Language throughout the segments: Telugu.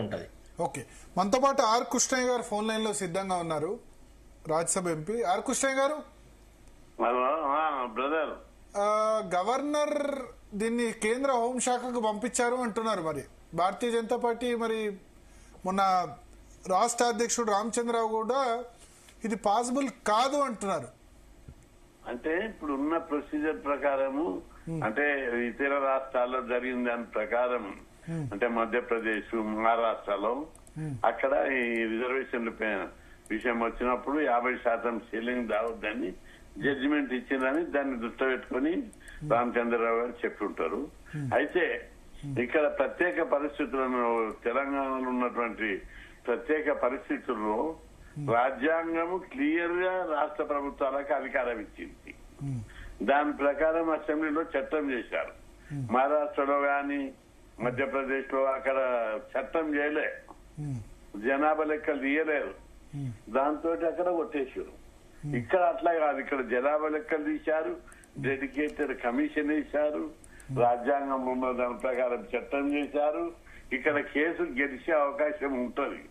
ఉంటది. ఓకే, మనతో పాటు ఆర్ కృష్ణయ్య గారు ఫోన్ లైన్ లో సిద్ధంగా ఉన్నారు, రాజ్యసభ ఎంపీ. ఆర్ కృష్ణయ్య గారు, బ్రదర్, గవర్నర్ దీన్ని కేంద్ర హోంశాఖకు పంపించారు అంటున్నారు. మరి భారతీయ జనతా పార్టీ మరి మొన్న రాష్ట్ర అధ్యక్షుడు రామచంద్రరావు కూడా ఇది పాసిబుల్ కాదు అంటున్నారు. అంటే ఇప్పుడు ఉన్న ప్రొసీజర్ ప్రకారము, అంటే ఇతర రాష్ట్రాల్లో జరిగిన దాని ప్రకారం, అంటే మధ్యప్రదేశ్, మహారాష్ట్రలో అక్కడ ఈ రిజర్వేషన్ల విషయం వచ్చినప్పుడు 50% సీలింగ్ దావద్దని జడ్జిమెంట్ ఇచ్చిందని దాన్ని దృష్టి పెట్టుకుని రామచంద్రరావు గారు చెప్పుంటారు. అయితే ఇక్కడ ప్రత్యేక పరిస్థితులను, తెలంగాణలో ఉన్నటువంటి ప్రత్యేక పరిస్థితుల్లో రాజ్యాంగము క్లియర్ గా రాష్ట్ర ప్రభుత్వాలకు అధికారం ఇచ్చింది. దాని ప్రకారం అసెంబ్లీలో చట్టం చేశారు. మహారాష్ట్రలో గాని మధ్యప్రదేశ్ లో అక్కడ చట్టం చేయలే, జనాభా లెక్కలు తీయలేదు, దాంతో అక్కడ కొట్టేశారు. ఇక్కడ అట్లా కాదు, ఇక్కడ జనాభా లెక్కలు తీశారు, డెడికేటెడ్ కమిషన్ వేశారు, రాజ్యాంగంలో ఉన్న దాని ప్రకారం చట్టం చేశారు. ఇక్కడ కేసు గెలిచే అవకాశం ఉంటది.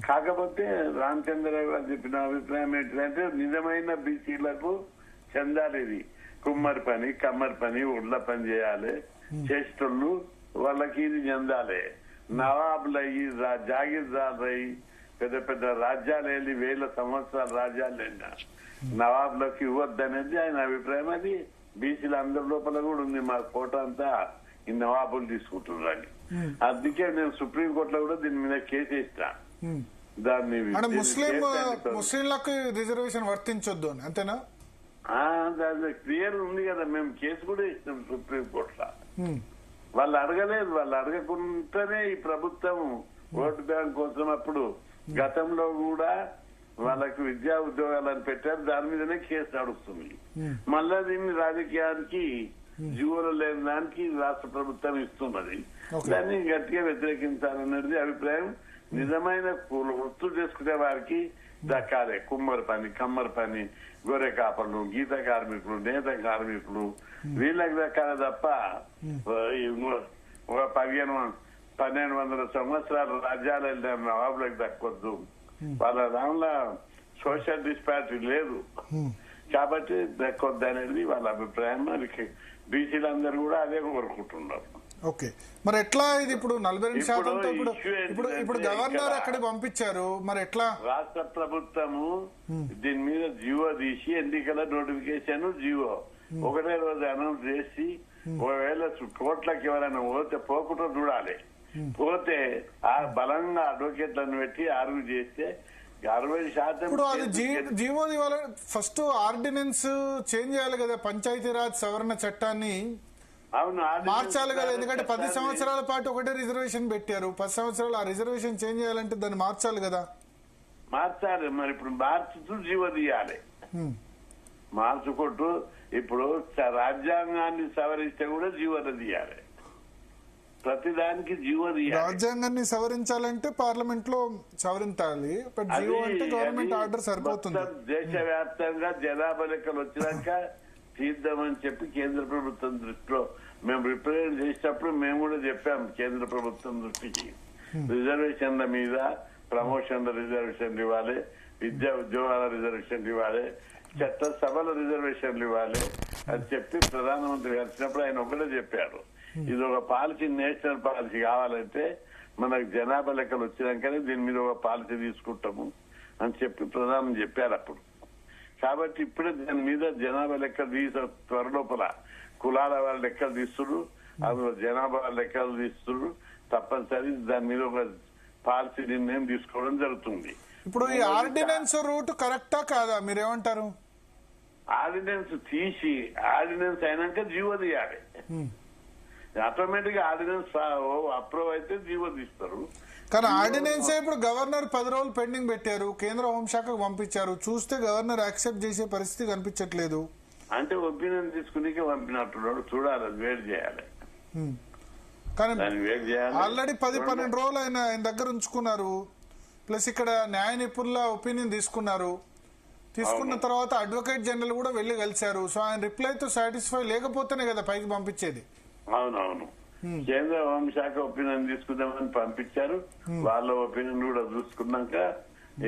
కాకపోతే రామచంద్రరావు గారు చెప్పిన అభిప్రాయం ఏంటంటే, నిజమైన బీసీలకు చెందాలి, కుమ్మరి పని, కమ్మరి పని, ఉడ్ల పని చేయాలి, చేష్టోళ్ళు వాళ్ళకి ఇది చెందాలి. నవాబులయ్యి, జాగీర్దారులయ్యి, పెద్ద పెద్ద రాజ్యాలు వెళ్ళి 1000 సంవత్సరాల రాజ్యాలు వెళ్ళినా నవాబులకు ఇవ్వద్దనేది ఆయన అభిప్రాయం. అది బీసీల అందరి లోపల కూడా ఉంది. మా కోట అంతా ఈ నవాబులు తీసుకుంటున్నారని. అందుకే నేను సుప్రీంకోర్టులో కూడా దీని మీద కేసు వేస్తా. దాన్ని ముస్లింలకు రిజర్వేషన్ వర్తించొద్దు అని, అంతేనా? క్లియర్ ఉంది కదా, మేము కేసు కూడా ఇస్తాం సుప్రీంకోర్టులో. వాళ్ళు అడగలేదు, వాళ్ళు అడగకుండానే ఈ ప్రభుత్వం ఓటు బ్యాంక్ కోసం అప్పుడు గతంలో కూడా వాళ్ళకు విద్యా ఉద్యోగాలను పెట్టారు, దాని మీదనే కేసు నడుస్తుంది. మళ్ళా దీన్ని రాజకీయానికి జీవోలు లేని దానికి రాష్ట్ర ప్రభుత్వం ఇస్తున్నది. దాన్ని గట్టిగా వ్యతిరేకించాలన్నది అభిప్రాయం. నిజమైన వృత్తులు చేసుకునే వారికి దక్కాలి. కుమ్మరి పని, కమ్మరి పని, గొర్రె కాపర్లు, గీత కార్మికులు, నేత కార్మికులు, వీళ్ళకి దక్కాలి తప్ప ఒక 1200 సంవత్సరాలు రాజ్యాలు వెళ్ళిన నవాబులకు దక్కొద్దు. వాళ్ళ దానిలో సోషల్ డిస్పారిటీ లేదు కాబట్టి దక్కొద్దు అనేది వాళ్ళ అభిప్రాయం. బీసీలందరూ కూడా అదే కోరుకుంటున్నారు. ఓకే, మరి ఎట్లా ఇది ఇప్పుడు 42% ఇప్పుడు గవర్నర్ అక్కడికి పంపించారు, మరి ఎట్లా? రాష్ట్ర ప్రభుత్వము దీని మీద జీవో తీసి ఎన్నికల నోటిఫికేషన్ జీవో ఒకటే రోజు అనౌన్స్ చేసి, ఒకవేళ కోట్లకి ఎవరైనా పోకుండా చూడాలి. పోతే ఆ బలంగా అడ్వకేట్లను పెట్టి ఆర్గ్యూ చేస్తే 60%. ఇప్పుడు అది జీవో ఫస్ట్ ఆర్డినెన్స్ చేంజ్ చేయాలి కదా, పంచాయతీరాజ్ సవరణ చట్టాన్ని మార్చాలి కదా. ఎందుకంటే 10 సంవత్సరాల పాటు ఒకటే రిజర్వేషన్ పెట్టారు, 10 సంవత్సరాలు ఆ రిజర్వేషన్ చేంజ్ చేయాలంటే దాన్ని మార్చాలి కదా. మార్చాలి, మరి ఇప్పుడు మార్చుతూ జీవో తీయాలి. మార్చుకుంటూ ఇప్పుడు రాజ్యాంగాన్ని సవరిస్తే కూడా జీవోలు తీయాలి. ప్రతిదానికి జీవో తీయాలి. రాజ్యాంగాన్ని సవరించాలంటే పార్లమెంట్ లో సవరించాలి, బట్ జీవో అంటే గవర్నమెంట్ ఆర్డర్ సరిపోతుంది. దేశవ్యాప్తంగా జనాభా లెక్కలు వచ్చినాక తీద్దామని చెప్పి కేంద్ర ప్రభుత్వం దృష్టిలో మేము రిప్రజెంట్ చేసేటప్పుడు మేము కూడా చెప్పాం కేంద్ర ప్రభుత్వం దృష్టికి. రిజర్వేషన్ల మీద, ప్రమోషన్ల రిజర్వేషన్లు ఇవ్వాలి, విద్యా ఉద్యోగాల రిజర్వేషన్లు ఇవ్వాలి, చట్టసభల రిజర్వేషన్లు ఇవ్వాలి అని చెప్పి ప్రధానమంత్రి కలిసినప్పుడు ఆయన ఒకటే చెప్పారు, ఇది ఒక పాలసీ, నేషనల్ పాలసీ కావాలంటే మనకు జనాభా లెక్కలు వచ్చినాకనే దీని మీద ఒక పాలసీ తీసుకుంటాము అని చెప్పి ప్రధాని చెప్పారు అప్పుడు. కాబట్టి ఇప్పుడే దాని మీద జనాభా లెక్కలు త్వరలోపల కులాల వాళ్ళ లెక్కలు తీస్తున్నారు, అందులో జనాభా లెక్కలు తీస్తున్నారు. తప్పనిసరి దాని మీద ఒక పాలసీ నిర్ణయం తీసుకోవడం జరుగుతుంది. ఇప్పుడు ఈ ఆర్డినెన్స్ రూట్ కరెక్టా కాదా, మీరేమంటారు? ఆర్డినెన్స్ తీసి ఆర్డినెన్స్ అయినాక జీవో తీయాలి. ఆటోమేటిక్ గా ఆర్డినెన్స్ అప్రూవ్ అయితే జీవో తీస్తారు. కానీ ఆర్డినెన్స్ ఇప్పుడు గవర్నర్ 10 రోజులు పెండింగ్ పెట్టారు, కేంద్ర హోంశాఖకు పంపించారు, చూస్తే గవర్నర్ యాక్సెప్ట్ చేసే పరిస్థితి కనిపించట్లేదు. అంటే ఒపీనియన్ తీసుకునే పంపినట్టున్నాడు, చూడాలి, వెయిట్ చేయాలి. కానీ ఆల్రెడీ 10-12 రోజులు ఆయన దగ్గర ఉంచుకున్నారు, ప్లస్ ఇక్కడ న్యాయ నిపుణుల ఒపీనియన్ తీసుకున్నారు. తీసుకున్న తర్వాత అడ్వకేట్ జనరల్ కూడా వెళ్లి కలిశారు. సో ఆయన రిప్లైతో సాటిస్ఫై లేకపోతేనే కదా పైకి పంపించేది. అవునవును. కేంద్ర హోంశాఖ ఒపీనియన్ తీసుకుందామని పంపించారు. వాళ్ళ ఒపీనియన్ కూడా చూసుకున్నాక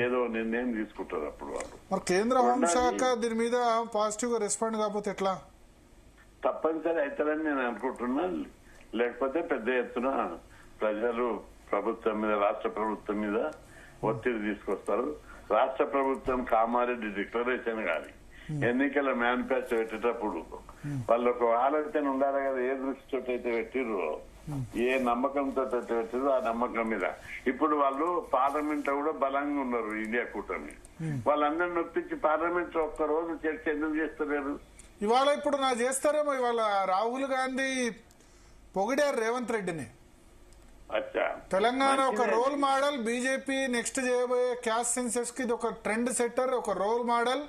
ఏదో నిర్ణయం తీసుకుంటారు అప్పుడు వాళ్ళు. మరి కేంద్ర హోంశాఖ దీని మీద పాజిటివ్ గా రెస్పాండ్ కాకపోతే ఎట్లా? తప్పనిసరి అవుతారని నేను అనుకుంటున్నా. లేకపోతే పెద్ద ఎత్తున ప్రజలు ప్రభుత్వం మీద, రాష్ట్ర ప్రభుత్వం మీద ఒత్తిడి తీసుకొస్తారు. రాష్ట్ర ప్రభుత్వం కామారెడ్డి డిక్లరేషన్ కానీ ఎన్నికల మేనిఫెస్టో పెట్టేటప్పుడు వాళ్ళు ఒక ఆలోచన ఉండాలి కదా, ఏ దృష్టితో అయితే పెట్టిర్రో, ఏ నమ్మకంతో అయితే పెట్టిర్రో ఆ నమ్మకం మీద. ఇప్పుడు వాళ్ళు పార్లమెంట్ లో కూడా బలంగా ఉన్నారు ఇండియా కూటమి. వాళ్ళందరిని నొప్పించి పార్లమెంట్ లో ఒక్క రోజు చర్చ ఎందుకు చేస్తలేరు? ఇవాళ ఇప్పుడు నా చేస్తారేమో. ఇవాళ రాహుల్ గాంధీ పొగిడారు రేవంత్ రెడ్డిని. తెలంగాణ ఒక రోల్ మోడల్, బీజేపీ నెక్స్ట్ చేయబోయే క్యాస్ట్ సెన్సెస్ కి ఇది ఒక ట్రెండ్ సెట్టర్, ఒక రోల్ మోడల్,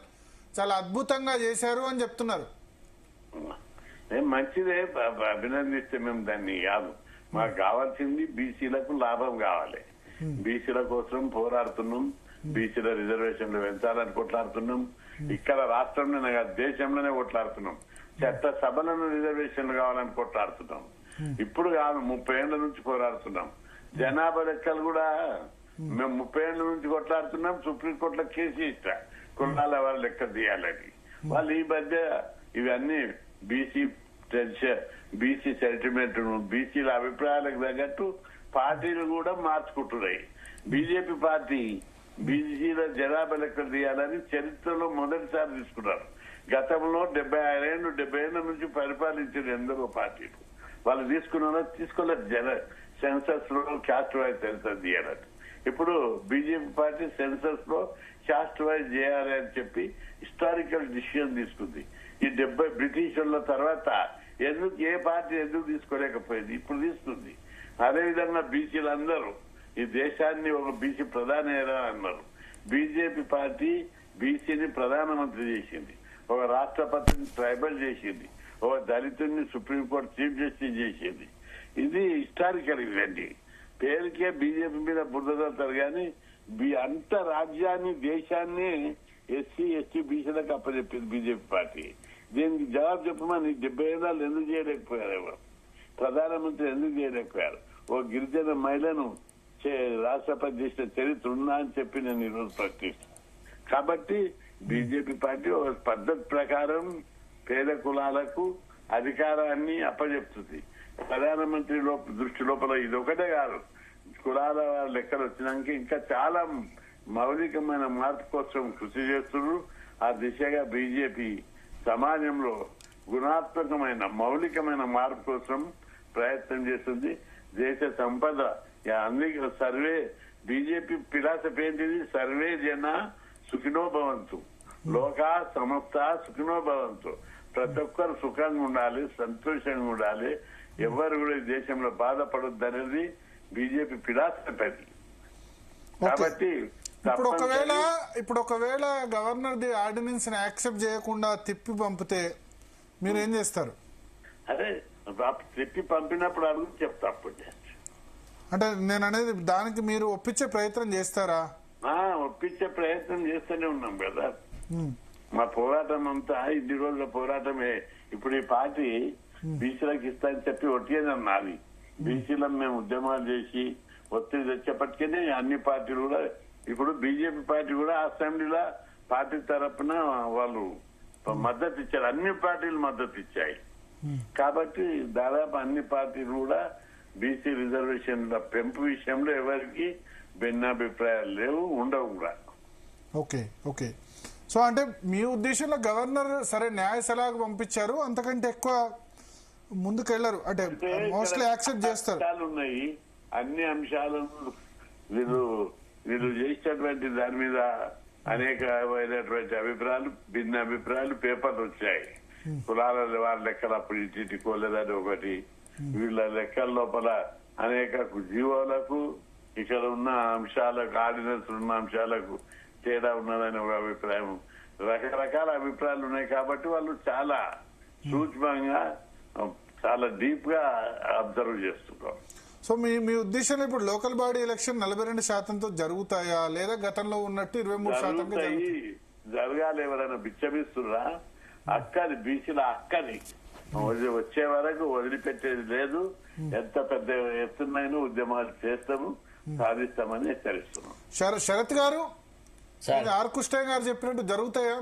చాలా అద్భుతంగా చేశారు అని చెప్తున్నారు. మంచిదే, అభినందిస్తే మేము దాన్ని కాదు. మాకు కావాల్సింది బీసీలకు లాభం కావాలి. బీసీల కోసం పోరాడుతున్నాం. బీసీల రిజర్వేషన్లు పెంచాలని కొట్లాడుతున్నాం. ఇక్కడ రాష్ట్రంలోనే కాదు, దేశంలోనే కొట్లాడుతున్నాం. చట్ట సభలను రిజర్వేషన్లు కావాలని కొట్లాడుతున్నాం. ఇప్పుడు కాదు, 30 ఏళ్ల నుంచి పోరాడుతున్నాం. జనాభా లెక్కలు కూడా మేము 30 ఏళ్ల నుంచి కొట్లాడుతున్నాం. సుప్రీంకోర్టులో కేసు ఇస్తా కులాల వాళ్ళ లెక్క తీయాలని. వాళ్ళు ఈ మధ్య ఇవన్నీ బీసీ సెంటిమెంట్, బీసీల అభిప్రాయాలకు తగ్గట్టు పార్టీలు కూడా మార్చుకుంటున్నాయి. బీజేపీ పార్టీ బీసీల జనాభా లెక్కలు తీయాలని చరిత్రలో మొదటిసారి తీసుకున్నారు. గతంలో 76 ఏళ్ళు 70 ఏళ్ల నుంచి పరిపాలించిన ఎందరో పార్టీలు వాళ్ళు తీసుకోలేదు. సెన్సస్ లో క్యాస్ట్ వైజ్ సెన్సస్ చేయాలని. ఇప్పుడు బీజేపీ పార్టీ సెన్సస్ లో క్యాస్ట్ వైజ్ చేయాలి అని చెప్పి హిస్టారికల్ డిసిషన్ తీసుకుంది. ఈ 70 బ్రిటిష్ వాళ్ళ తర్వాత ఎందుకు ఏ పార్టీ ఎందుకు తీసుకోలేకపోయింది, ఇప్పుడు తీసుకుంది. అదేవిధంగా బీసీలందరూ ఈ దేశాన్ని ఒక బీసీ ప్రధాని అన్నారు. బీజేపీ పార్టీ బీసీని ప్రధానమంత్రి చేసింది, ఒక రాష్ట్రపతిని ట్రైబల్ చేసింది, ఒక దళితుడిని సుప్రీంకోర్టు చీఫ్ జస్టిస్ చేసింది. ఇది హిస్టారికల్ ఇవన్నీ. పేరుకే బీజేపీ మీద బురదలుతారు కానీ అంత రాజ్యాన్ని, దేశాన్ని ఎస్సీ ఎస్టీ బీసీలకు అప్పచెప్పింది బీజేపీ పార్టీ. దీనికి జవాబు చెప్పమని 70 ఏళ్ళు ఎందుకు చేయలేకపోయారు? ఎవరు ప్రధానమంత్రి ఎందుకు చేయలేకపోయారు? ఓ గిరిజన మహిళను రాష్ట్రపతి చేసిన చరిత్ర ఉందా అని చెప్పి నేను ఈరోజు ప్రశ్నిస్తాను. కాబట్టి బీజేపీ పార్టీ ఒక పద్ధతి ప్రకారం పేద కులాలకు అధికారాన్ని అప్పచెప్తుంది. ప్రధానమంత్రి దృష్టి లోపల ఇది ఒకటే కాదు, కులాల లెక్కలు వచ్చినాక ఇంకా చాలా మౌలికమైన మార్పు కోసం కృషి చేస్తున్నారు. ఆ దిశగా బీజేపీ సమాజంలో గుణాత్మకమైన మౌలికమైన మార్పు కోసం ప్రయత్నం చేస్తుంది. దేశ సంపద అందుకే సర్వే, బీజేపీ ఫిలాసఫీ ఏంటిది? సర్వే జన సుఖినో భవంతు, లోకా సమస్త సుఖినో భవంతు. ప్రతి ఒక్కరు సుఖంగా ఉండాలి, సంతోషంగా ఉండాలి, ఎవరు కూడా ఈ దేశంలో బాధపడొద్దు అనేది బీజేపీ ఫిలాసఫీ. కాబట్టి ఇప్పుడు ఒకవేళ గవర్నర్ ది ఆర్డినెన్స్ ని యాక్సెప్ట్ చేయకుండా తిప్పి పంపితే మీరు ఏం చేస్తారు? అదే తిప్పి పంపినప్పుడు అడుగు చెప్తా. అప్పుడు అంటే నేను అనేది దానికి మీరు ఒప్పించే ప్రయత్నం చేస్తారా? ఒప్పించే ప్రయత్నం చేస్తూనే ఉన్నాం కదా. మా పోరాటం అంతా ఇన్ని రోజుల పోరాటమే. ఇప్పుడు ఈ పార్టీ బీసీలకు ఇస్తా అని చెప్పి ఒట్టిందన్నది. బీసీలను మేము ఉద్యమాలు చేసి ఒత్తిడి తెచ్చేపటికనే అన్ని పార్టీలు కూడా, ఇప్పుడు బీజేపీ పార్టీ కూడా అసెంబ్లీలో పార్టీ తరఫున వాళ్ళు మద్దతు ఇచ్చారు. అన్ని పార్టీలు మద్దతు ఇచ్చాయి. కాబట్టి దాదాపు అన్ని పార్టీలు కూడా బీసీ రిజర్వేషన్ల పెంపు విషయంలో ఎవరికి భిన్నాభిప్రాయాలు లేవు, ఉండవు కూడా. ఓకే. సో అంటే మీ ఉద్దేశంలో గవర్నర్ సరే న్యాయ సలహాకు పంపించారు, అంతకంటే ఎక్కువ ముందుకెళ్లరు, అంటే మోస్ట్లీ యాక్సెప్ట్ చేస్తారు. ఉన్నాయి అన్ని అంశాలను వీళ్ళు చేసినటువంటి దాని మీద అనేకమైనటువంటి అభిప్రాయాలు, భిన్న అభిప్రాయాలు పేపర్లు వచ్చాయి. కులాల వాళ్ళ లెక్కలు అప్పుడు ఇటు కోలేదని ఒకటి, వీళ్ళ లెక్కల లోపల అనేక జీవోలకు ఇక్కడ ఉన్న అంశాలకు, ఆర్డినెన్స్ ఉన్న అంశాలకు తేడా ఉన్నదని ఒక అభిప్రాయం. రకరకాల అభిప్రాయాలు ఉన్నాయి. కాబట్టి వాళ్ళు చాలా సూక్ష్మంగా, చాలా డీప్ గా అబ్జర్వ్ చేస్తున్నారు. సో మీ ఉద్దేశంలో ఇప్పుడు లోకల్ బాడీ ఎలక్షన్ 42% జరుగుతాయా, లేదా గతంలో ఉన్నట్టు 23% జరగాలి? ఎవరైనా బిచ్చమిస్తున్నా? అక్కది బీసీల అక్కది వచ్చే వరకు వదిలిపెట్టేది లేదు. ఎంత పెద్ద ఎత్తునైనా ఉద్యమాలు చేస్తాము, సాధిస్తామని హెచ్చరిస్తున్నాం. శరత్ గారు, ఆర్ కృష్ణ గారు చెప్పినట్టు జరుగుతాయా?